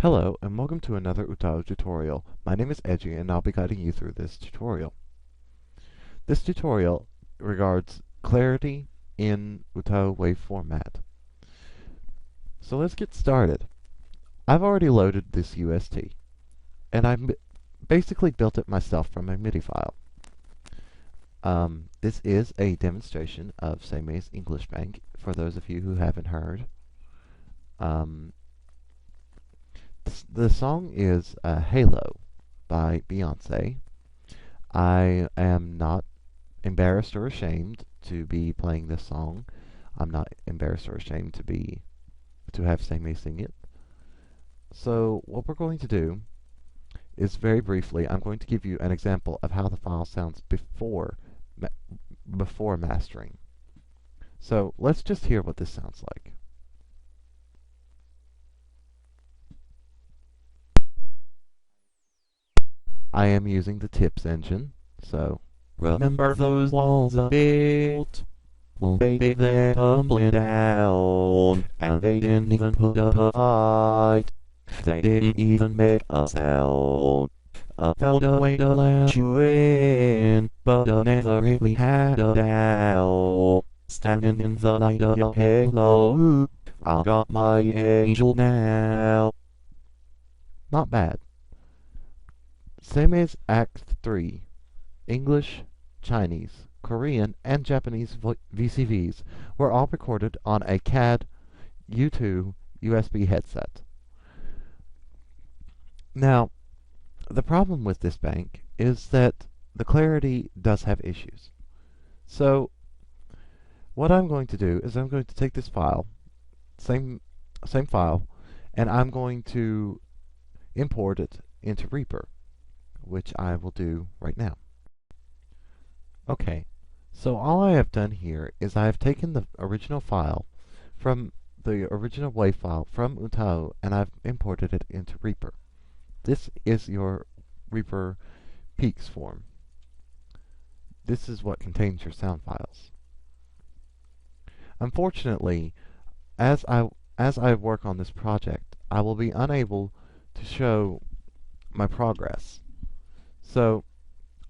Hello and welcome to another UTAU tutorial. My name is Edgy and I'll be guiding you through this tutorial. This tutorial regards clarity in UTAU wave format. So let's get started. I've already loaded this UST and I've basically built it myself from a MIDI file. This is a demonstration of Seimei's English Bank for those of you who haven't heard. The song is Halo by Beyonce. I am not embarrassed or ashamed to be playing this song. I'm not embarrassed or ashamed to have Seimei sing it. So what we're going to do is very briefly, I'm going to give you an example of how the file sounds before mastering. So let's just hear what this sounds like. I am using the tips engine, so remember those walls I built? Well, baby, they're tumbling down, and they didn't even put up a fight. They didn't even make a sound. I found a way to let you in, but I never really had a doubt. Standing in the light of your halo, I got my angel now. not bad. Seimei's Act 3, English, Chinese, Korean, and Japanese VCVs were all recorded on a CAD U2 USB headset. Now, the problem with this bank is that the clarity does have issues. So, what I'm going to do is I'm going to take this file, same file, and I'm going to import it into REAPER, which I will do right now. Okay, so all I have done here is I have taken the original file from the original WAV file from UTAU and I've imported it into REAPER. This is your REAPER peaks form. This is what contains your sound files. Unfortunately, as I work on this project, I will be unable to show my progress. So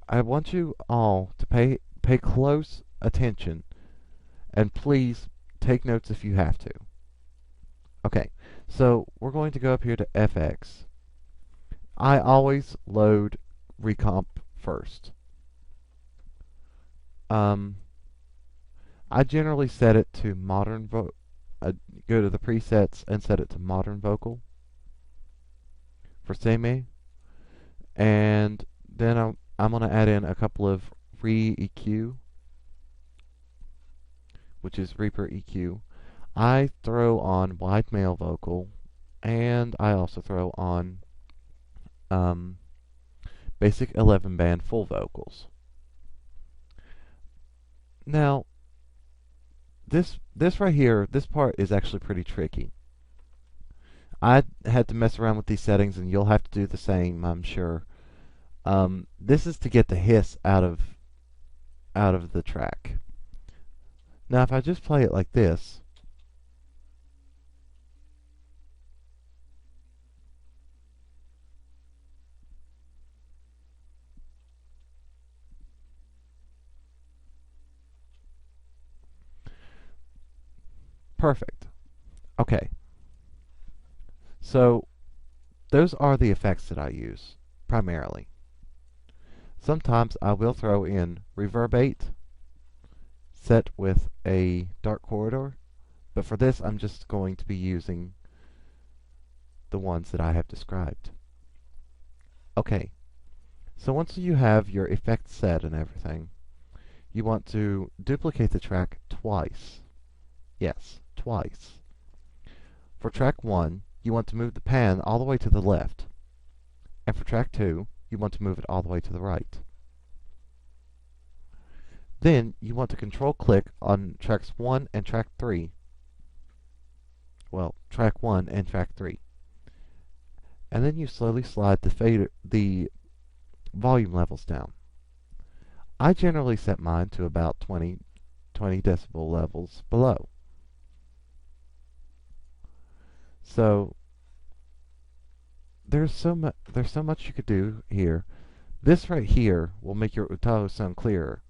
I want you all to pay close attention and please take notes if you have to. Okay, so we're going to go up here to FX. I always load Recomp first. I generally set it to modern go to the presets and set it to modern vocal for Seimei, and then I'm going to add in a couple of re-EQ, which is Reaper EQ. I throw on wide male vocal, and I also throw on basic 11 band full vocals. Now, this right here, this part is actually pretty tricky. I had to mess around with these settings, and you'll have to do the same, I'm sure. This is to get the hiss out of the track. Now, if I just play it like this, perfect. Okay. So, those are the effects that I use, primarily. Sometimes I will throw in reverbate, set with a dark corridor, but for this I'm just going to be using the ones that I have described. Okay, so once you have your effects set and everything, you want to duplicate the track twice. Yes, twice. For track 1, you want to move the pan all the way to the left, and for track 2, you want to move it all the way to the right. Then you want to control click on tracks 1 and track 3. Well, track 1 and track 3. And then you slowly slide the volume levels down. I generally set mine to about 20 decibel levels below. So there's so much you could do here. This right here will make your UTAU sound clearer.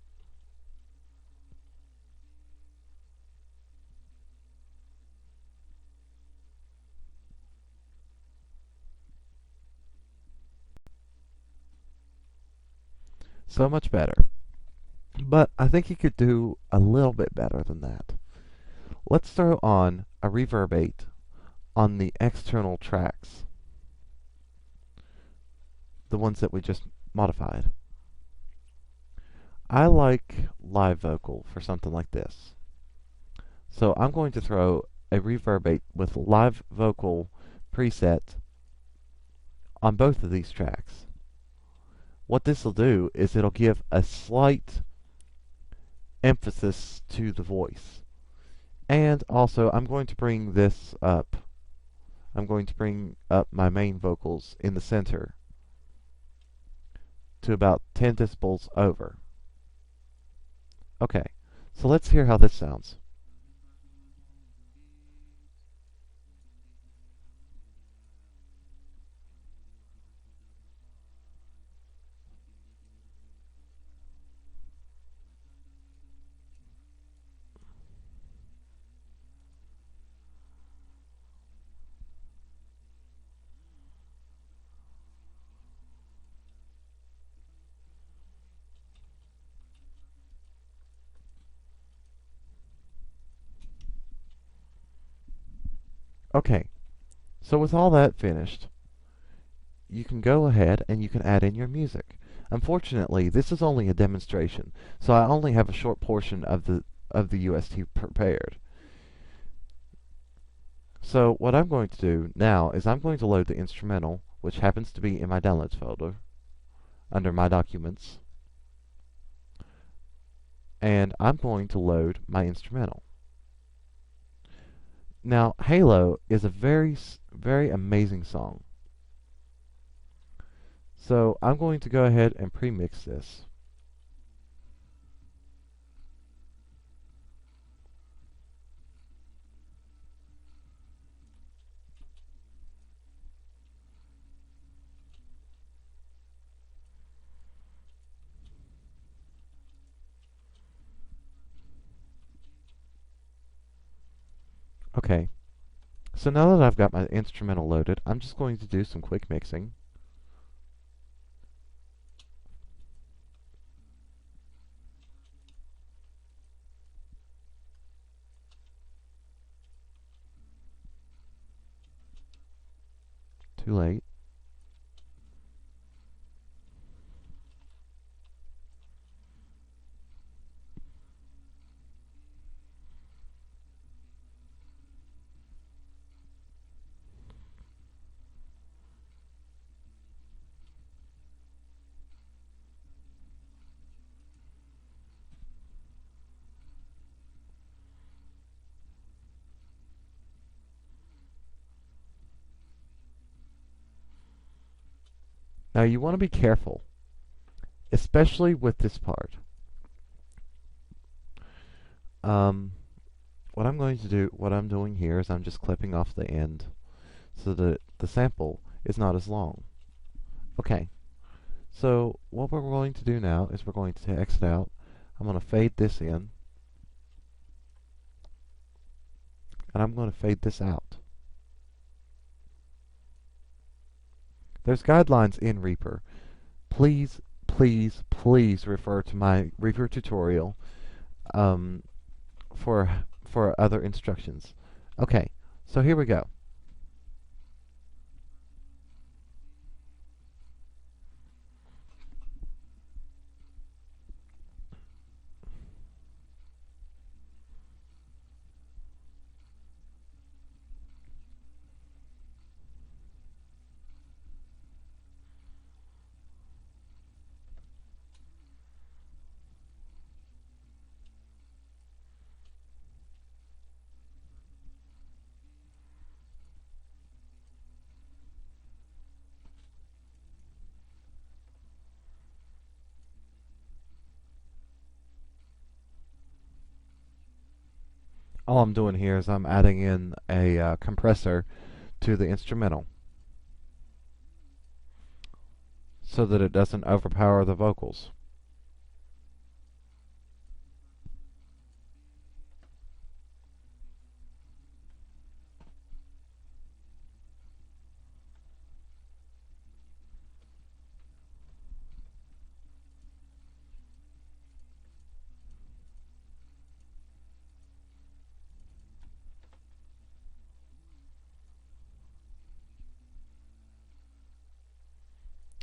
So much better. But I think you could do a little bit better than that. Let's throw on a reverbate on the external tracks, the ones that we just modified. I like live vocal for something like this. So I'm going to throw a reverbate with live vocal preset on both of these tracks. What this will do is it'll give a slight emphasis to the voice. And also, I'm going to bring this up. I'm going to bring up my main vocals in the center to about 10 decibels over. Okay, so let's hear how this sounds. Okay, so with all that finished, you can go ahead and you can add in your music. Unfortunately, this is only a demonstration, so I only have a short portion of the UST prepared. So what I'm going to do now is I'm going to load the instrumental, which happens to be in my downloads folder under my documents, and I'm going to load my instrumental. Now, Halo is a very amazing song. So I'm going to go ahead and pre-mix this. Okay, so now that I've got my instrumental loaded, I'm just going to do some quick mixing. Too late. Now you want to be careful, especially with this part. What I'm doing here is I'm just clipping off the end so that the sample is not as long. Okay, so what we're going to do now is we're going to exit out. I'm going to fade this in, and I'm going to fade this out. There's guidelines in Reaper. Please, please, please refer to my Reaper tutorial for other instructions. Okay, so here we go. All I'm doing here is I'm adding in a compressor to the instrumental. so that it doesn't overpower the vocals.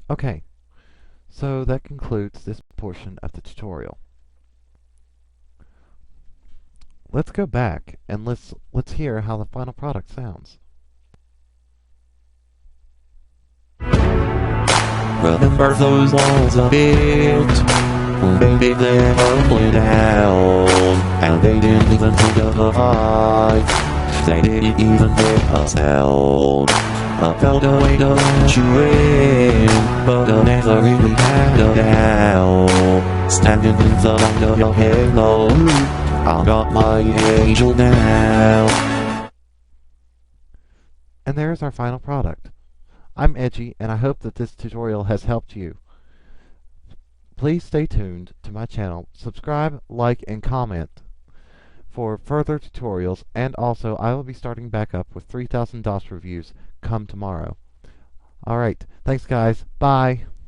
Okay, so that concludes this portion of the tutorial. Let's go back and let's hear how the final product sounds. Remember those walls I built? Baby, they're tumbling down, and they didn't even think of a fight. They didn't even make a sound. I found a way to let you in, but I never really had a doubt. Standing in the light of your halo, I got my angel now. And there's our final product. I'm Edgy, and I hope that this tutorial has helped you. Please stay tuned to my channel, subscribe, like, and comment for further tutorials, and also I will be starting back up with 3000 DOS reviews come tomorrow. Alright, thanks guys, bye!